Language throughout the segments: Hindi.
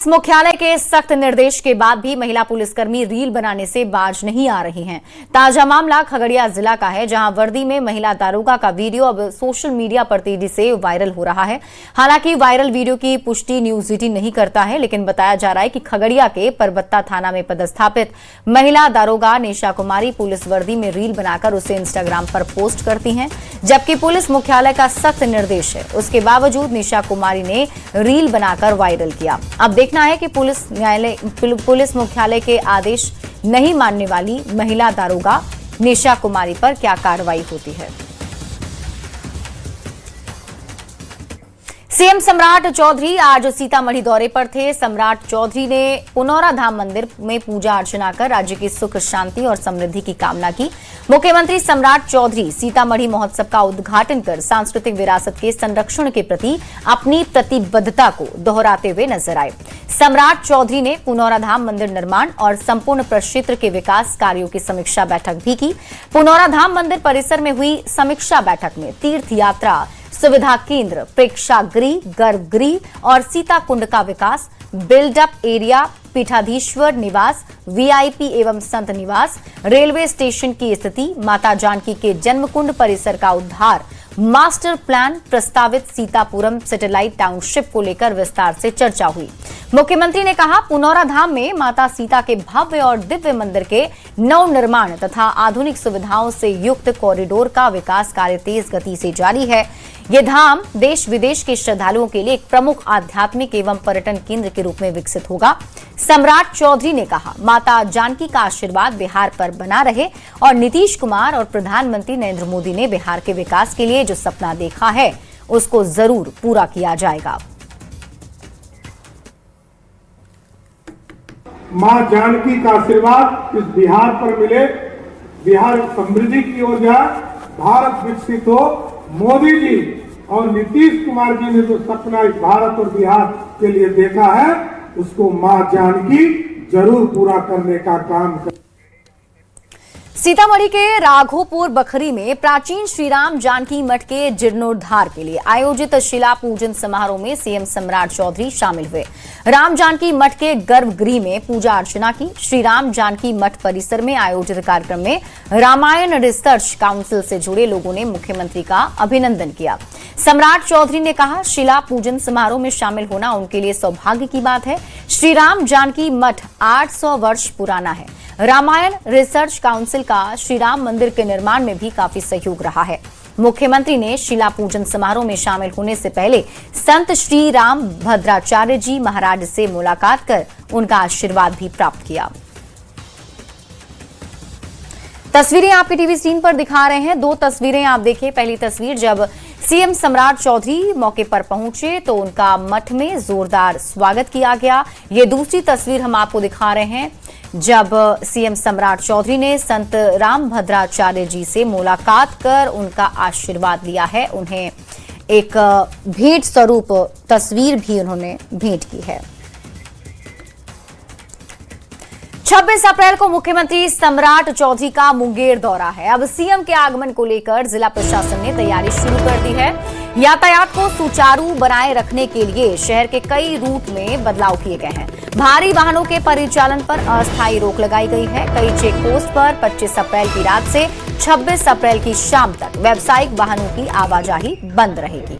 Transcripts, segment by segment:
मुख्यालय के सख्त निर्देश के बाद भी महिला पुलिसकर्मी रील बनाने से बाज नहीं आ रही हैं। ताजा मामला खगड़िया जिला का है, जहां वर्दी में महिला दारोगा का वीडियो अब सोशल मीडिया पर तेजी से वायरल हो रहा है। हालांकि वायरल वीडियो की पुष्टि न्यूज 18 नहीं करता है, लेकिन बताया जा रहा है कि खगड़िया के परबत्ता थाना में पदस्थापित महिला दारोगा निशा कुमारी पुलिस वर्दी में रील बनाकर उसे इंस्टाग्राम पर पोस्ट करती हैं। जबकि पुलिस मुख्यालय का सख्त निर्देश है, उसके बावजूद निशा कुमारी ने रील बनाकर वायरल किया। अब देखना है कि पुलिस मुख्यालय के आदेश नहीं मानने वाली महिला दारोगा निशा कुमारी पर क्या कार्रवाई होती है। सीएम सम्राट चौधरी आज सीतामढ़ी दौरे पर थे। सम्राट चौधरी ने पुनौरा धाम मंदिर में पूजा अर्चना कर राज्य की सुख शांति और समृद्धि की कामना की। मुख्यमंत्री सम्राट चौधरी सीतामढ़ी महोत्सव का उद्घाटन कर सांस्कृतिक विरासत के संरक्षण के प्रति अपनी प्रतिबद्धता को दोहराते हुए नजर आए। सम्राट चौधरी ने पुनौरा धाम मंदिर निर्माण और संपूर्ण प्रक्षेत्र के विकास कार्यों की समीक्षा बैठक भी की। पुनौरा धाम मंदिर परिसर में हुई समीक्षा बैठक में तीर्थ यात्रा सुविधा केंद्र, प्रेक्षागृह, गर्भगृह और सीता कुंड का विकास, बिल्डअप एरिया, पीठाधीश्वर निवास, वीआईपी एवं संत निवास, रेलवे स्टेशन की स्थिति, माता जानकी के जन्मकुंड परिसर का उद्धार, मास्टर प्लान, प्रस्तावित सीतापुरम सैटेलाइट टाउनशिप को लेकर विस्तार से चर्चा हुई। मुख्यमंत्री ने कहा, पुनौरा धाम में माता सीता के भव्य और दिव्य मंदिर के नव निर्माण तथा आधुनिक सुविधाओं से युक्त कॉरिडोर का विकास कार्य तेज गति से जारी है। ये धाम देश विदेश के श्रद्धालुओं के लिए एक प्रमुख आध्यात्मिक एवं पर्यटन केंद्र के रूप में विकसित होगा। सम्राट चौधरी ने कहा, माता जानकी का आशीर्वाद बिहार पर बना रहे और नीतीश कुमार और प्रधानमंत्री नरेंद्र मोदी ने बिहार के विकास के लिए जो सपना देखा है उसको जरूर पूरा किया जाएगा। मां जानकी का आशीर्वाद इस बिहार पर मिले, बिहार समृद्धि की ओर जाए, भारत विकसित हो। मोदी जी और नीतीश कुमार जी ने जो सपना इस भारत और बिहार के लिए देखा है, उसको मां जानकी जरूर पूरा करने का काम कर। सीतामढ़ी के राघोपुर बखरी में प्राचीन श्रीराम जानकी मठ के जीर्णोद्धार के लिए आयोजित शिला पूजन समारोह में सीएम सम्राट चौधरी शामिल हुए। राम जानकी मठ के गर्भगृह में पूजा अर्चना की। श्री राम जानकी मठ परिसर में आयोजित कार्यक्रम में रामायण रिसर्च काउंसिल से जुड़े लोगों ने मुख्यमंत्री का अभिनंदन किया। सम्राट चौधरी ने कहा, शिला पूजन समारोह में शामिल होना उनके लिए सौभाग्य की बात है। श्री राम जानकी मठ 800 वर्ष पुराना है। रामायण रिसर्च काउंसिल का श्री राम मंदिर के निर्माण में भी काफी सहयोग रहा है। मुख्यमंत्री ने शिला पूजन समारोह में शामिल होने से पहले संत श्री राम भद्राचार्य जी महाराज से मुलाकात कर उनका आशीर्वाद भी प्राप्त किया। तस्वीरें आपकी टीवी स्क्रीन पर दिखा रहे हैं। दो तस्वीरें आप देखिए। पहली तस्वीर जब सीएम सम्राट चौधरी मौके पर पहुंचे तो उनका मठ में जोरदार स्वागत किया गया। ये दूसरी तस्वीर हम आपको दिखा रहे हैं जब सीएम सम्राट चौधरी ने संत राम भद्राचार्य जी से मुलाकात कर उनका आशीर्वाद लिया है। उन्हें एक भेंट स्वरूप तस्वीर भी उन्होंने भेंट की है। 26 अप्रैल को मुख्यमंत्री सम्राट चौधरी का मुंगेर दौरा है। अब सीएम के आगमन को लेकर जिला प्रशासन ने तैयारी शुरू कर दी है। यातायात को सुचारू बनाए रखने के लिए शहर के कई रूट में बदलाव किए गए हैं। भारी वाहनों के परिचालन पर अस्थायी रोक लगाई गई है। कई चेक पोस्ट पर 25 अप्रैल की रात से 26 अप्रैल की शाम तक व्यावसायिक वाहनों की आवाजाही बंद रहेगी।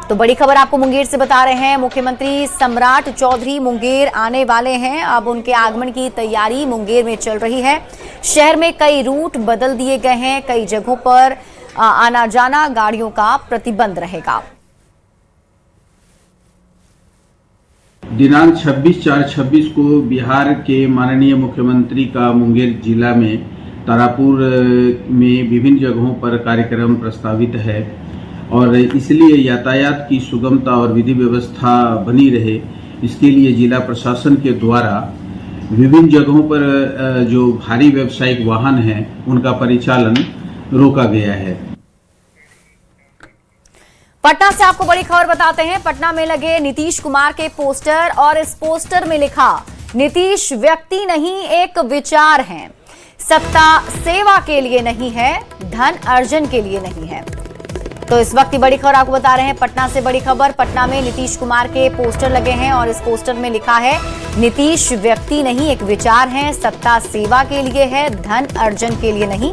तो बड़ी खबर आपको मुंगेर से बता रहे हैं। मुख्यमंत्री सम्राट चौधरी मुंगेर आने वाले हैं। अब उनके आगमन की तैयारी मुंगेर में चल रही है। शहर में कई रूट बदल दिए गए हैं। कई जगहों पर आना जाना गाड़ियों का प्रतिबंध रहेगा। दिनांक 26/4/26 को बिहार के माननीय मुख्यमंत्री का मुंगेर जिला में तारापुर में विभिन्न जगहों पर कार्यक्रम प्रस्तावित है और इसलिए यातायात की सुगमता और विधि व्यवस्था बनी रहे, इसके लिए जिला प्रशासन के द्वारा विभिन्न जगहों पर जो भारी व्यावसायिक वाहन हैं उनका परिचालन रोका गया है। पटना से आपको बड़ी खबर बताते हैं। पटना में लगे नीतीश कुमार के पोस्टर और इस पोस्टर में लिखा, नीतीश व्यक्ति नहीं एक विचार हैं। सत्ता सेवा के लिए नहीं है, धन अर्जन के लिए नहीं है। तो इस वक्त की बड़ी खबर आपको बता रहे हैं, पटना से बड़ी खबर। पटना में नीतीश कुमार के पोस्टर लगे हैं और इस पोस्टर में लिखा है, नीतीश व्यक्ति नहीं एक विचार है, सत्ता सेवा के लिए है, धन अर्जन के लिए नहीं।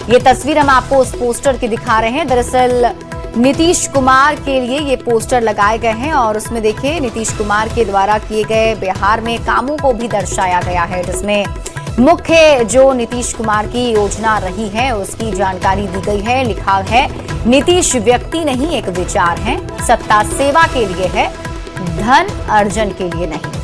ये तस्वीर हम आपको उस पोस्टर की दिखा रहे हैं। दरअसल नीतीश कुमार के लिए ये पोस्टर लगाए गए हैं और उसमें देखिए नीतीश कुमार के द्वारा किए गए बिहार में कामों को भी दर्शाया गया है, जिसमें मुख्य जो नीतीश कुमार की योजना रही है उसकी जानकारी दी गई है। लिखा है, नीतीश व्यक्ति नहीं एक विचार है, सत्ता सेवा के लिए है, धन अर्जन के लिए नहीं।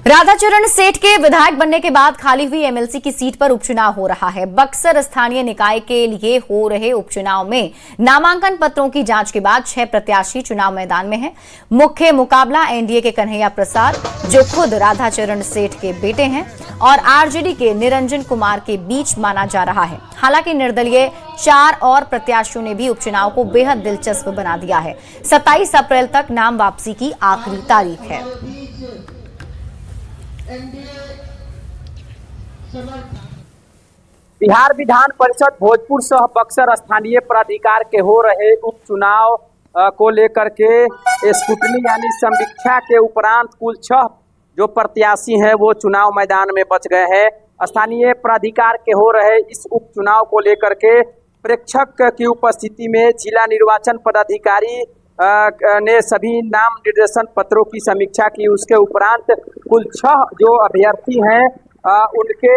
राधाचरण सेठ के विधायक बनने के बाद खाली हुई एमएलसी की सीट पर उपचुनाव हो रहा है। बक्सर स्थानीय निकाय के लिए हो रहे उपचुनाव में नामांकन पत्रों की जांच के बाद 6 प्रत्याशी चुनाव मैदान में हैं। मुख्य मुकाबला एनडीए के कन्हैया प्रसाद, जो खुद राधाचरण सेठ के बेटे हैं, और आरजेडी के निरंजन कुमार के बीच माना जा रहा है। हालांकि निर्दलीय 4 और प्रत्याशियों ने भी उपचुनाव को बेहद दिलचस्प बना दिया है। 27 अप्रैल तक नाम वापसी की आखिरी तारीख है। बिहार विधान परिषद भोजपुर सह बक्सर स्थानीय प्राधिकार के हो रहे उपचुनाव को लेकर के स्क्रूटनी यानी समीक्षा के उपरांत कुल 6 जो प्रत्याशी हैं वो चुनाव मैदान में बच गए हैं। स्थानीय प्राधिकार के हो रहे इस उपचुनाव को लेकर के प्रेक्षक की उपस्थिति में जिला निर्वाचन पदाधिकारी ने सभी नाम निर्देशन पत्रों की समीक्षा की। उसके उपरांत कुल 6 जो अभ्यर्थी हैं उनके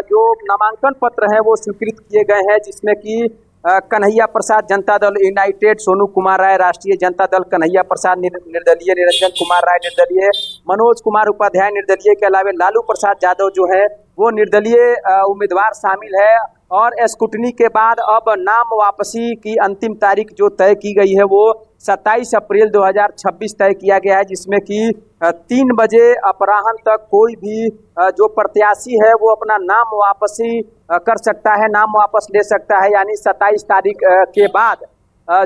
जो नामांकन पत्र हैं वो स्वीकृत किए गए हैं, जिसमें कि कन्हैया प्रसाद जनता दल यूनाइटेड, सोनू कुमार राय राष्ट्रीय जनता दल, कन्हैया प्रसाद निर्दलीय, निरंजन कुमार राय निर्दलीय, मनोज कुमार उपाध्याय निर्दलीय के अलावा लालू प्रसाद यादव जो है वो निर्दलीय उम्मीदवार शामिल है। और स्क्रूटनी के बाद अब नाम वापसी की अंतिम तारीख जो तय की गई है वो 27 अप्रैल 2026 तय किया गया है, जिसमें कि 3 बजे अपराह्न तक कोई भी जो प्रत्याशी है वो अपना नाम वापसी कर सकता है, नाम वापस ले सकता है। यानी 27 तारीख के बाद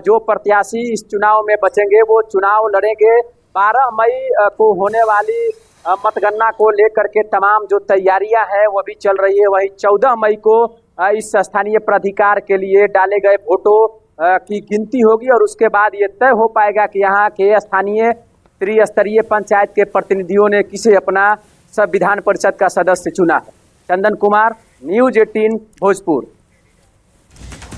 जो प्रत्याशी इस चुनाव में बचेंगे वो चुनाव लड़ेंगे। 12 मई को होने वाली मतगणना को लेकर के तमाम जो तैयारियां हैं वो भी चल रही है। वहीं 14 मई को इस स्थानीय प्राधिकार के लिए डाले गए वोटों की गिनती होगी और उसके बाद ये तय हो पाएगा कि यहाँ के स्थानीय त्रिस्तरीय पंचायत के प्रतिनिधियों ने किसे अपना संविधान परिषद का सदस्य चुना है। चंदन कुमार, न्यूज 18 भोजपुर।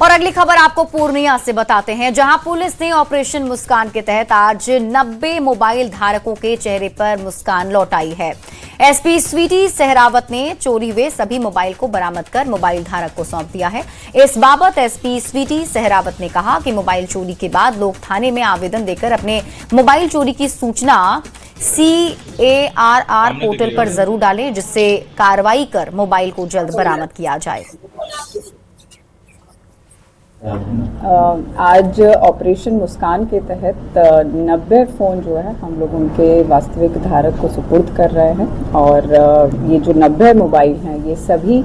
और अगली खबर आपको पूर्णिया से बताते हैं, जहां पुलिस ने ऑपरेशन मुस्कान के तहत आज 90 मोबाइल धारकों के चेहरे पर मुस्कान लौटाई है। एसपी स्वीटी सहरावत ने चोरी हुए सभी मोबाइल को बरामद कर मोबाइल धारक को सौंप दिया है। इस बाबत एसपी स्वीटी सहरावत ने कहा कि मोबाइल चोरी के बाद लोग थाने में आवेदन देकर अपने मोबाइल चोरी की सूचना CARR पोर्टल पर जरूर डालें, जिससे कार्रवाई कर मोबाइल को जल्द बरामद किया जाए। आज ऑपरेशन मुस्कान के तहत 90 फ़ोन जो है हम लोग उनके वास्तविक धारक को सुपुर्द कर रहे हैं और ये जो 90 मोबाइल हैं ये सभी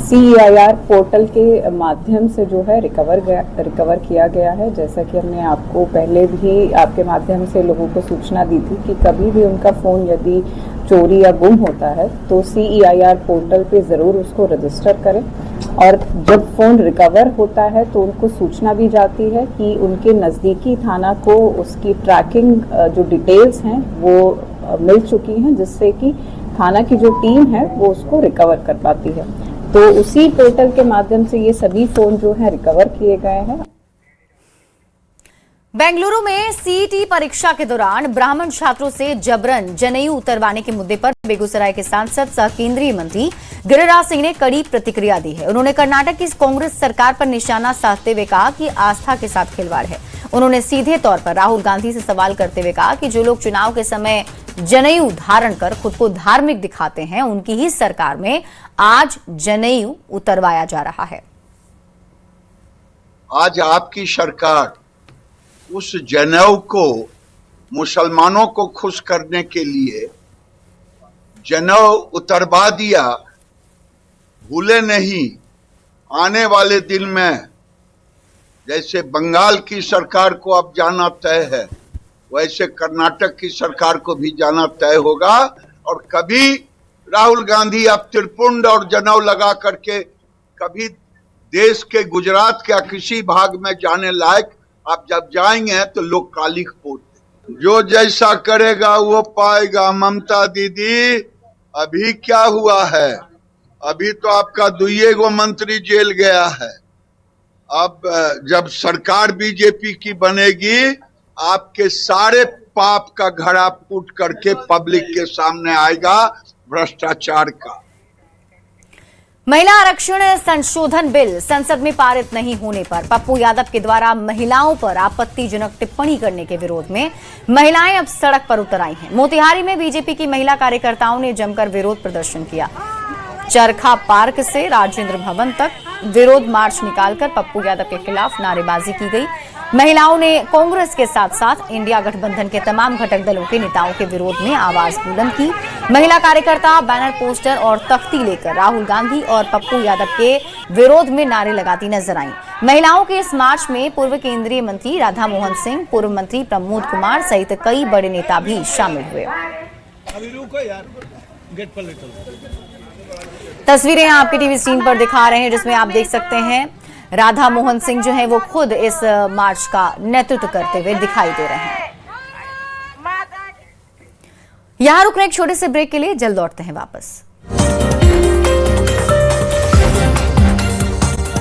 CARR पोर्टल के माध्यम से जो है रिकवर किया गया है। जैसा कि हमने आपको पहले भी आपके माध्यम से लोगों को सूचना दी थी कि कभी भी उनका फ़ोन यदि चोरी या गुम होता है तो CARR पोर्टल पे ज़रूर उसको रजिस्टर करें और जब फ़ोन रिकवर होता है तो उनको सूचना भी जाती है कि उनके नज़दीकी थाना को उसकी ट्रैकिंग जो डिटेल्स हैं वो मिल चुकी हैं, जिससे कि थाना की जो टीम है वो उसको रिकवर कर पाती है। तो उसी पोर्टल के माध्यम से ये सभी फ़ोन जो है रिकवर किए गए हैं। बेंगलुरु में सीईटी परीक्षा के दौरान ब्राह्मण छात्रों से जबरन जनेऊ उतरवाने के मुद्दे पर बेगूसराय के सांसद सह केंद्रीय मंत्री गिरिराज सिंह ने कड़ी प्रतिक्रिया दी है। उन्होंने कर्नाटक की कांग्रेस सरकार पर निशाना साधते हुए कहा कि आस्था के साथ खिलवाड़ है। उन्होंने सीधे तौर पर राहुल गांधी से सवाल करते हुए कहा कि जो लोग चुनाव के समय जनेऊ धारण कर खुद को धार्मिक दिखाते हैं, उनकी ही सरकार में आज जनेऊ उतरवाया जा रहा है। आज आपकी सरकार उस जनेऊ को मुसलमानों को खुश करने के लिए जनेऊ उतरवा दिया। भूले नहीं, आने वाले दिन में जैसे बंगाल की सरकार को अब जाना तय है, वैसे कर्नाटक की सरकार को भी जाना तय होगा और कभी राहुल गांधी अब त्रिपुंड और जनेऊ लगा करके कभी देश के गुजरात के किसी भाग में जाने लायक, आप जब जाएंगे तो लोग काली पोत, जो जैसा करेगा वो पाएगा। ममता दीदी, अभी क्या हुआ है? अभी तो आपका 2 मंत्री जेल गया है। अब जब सरकार बीजेपी की बनेगी, आपके सारे पाप का घड़ा फूट करके पब्लिक के सामने आएगा भ्रष्टाचार का। महिला आरक्षण संशोधन बिल संसद में पारित नहीं होने पर पप्पू यादव के द्वारा महिलाओं पर आपत्तिजनक टिप्पणी करने के विरोध में महिलाएं अब सड़क पर उतर आई हैं। मोतिहारी में बीजेपी की महिला कार्यकर्ताओं ने जमकर विरोध प्रदर्शन किया। चरखा पार्क से राजेंद्र भवन तक विरोध मार्च निकालकर पप्पू यादव के खिलाफ नारेबाजी की गई। महिलाओं ने कांग्रेस के साथ साथ इंडिया गठबंधन के तमाम घटक दलों के नेताओं के विरोध में आवाज बुलंद की। महिला कार्यकर्ता बैनर, पोस्टर और तख्ती लेकर राहुल गांधी और पप्पू यादव के विरोध में नारे लगाती नजर आईं। महिलाओं के इस मार्च में पूर्व केंद्रीय मंत्री राधा मोहन सिंह, पूर्व मंत्री प्रमोद कुमार सहित कई बड़े नेता भी शामिल हुए। तस्वीरें आपके टीवी स्क्रीन पर दिखा रहे हैं, जिसमें आप देख सकते हैं राधा मोहन सिंह जो है वो खुद इस मार्च का नेतृत्व करते हुए दिखाई दे रहे हैं। यहां रुक रहे एक छोटे से ब्रेक के लिए, जल्द लौटते हैं वापस।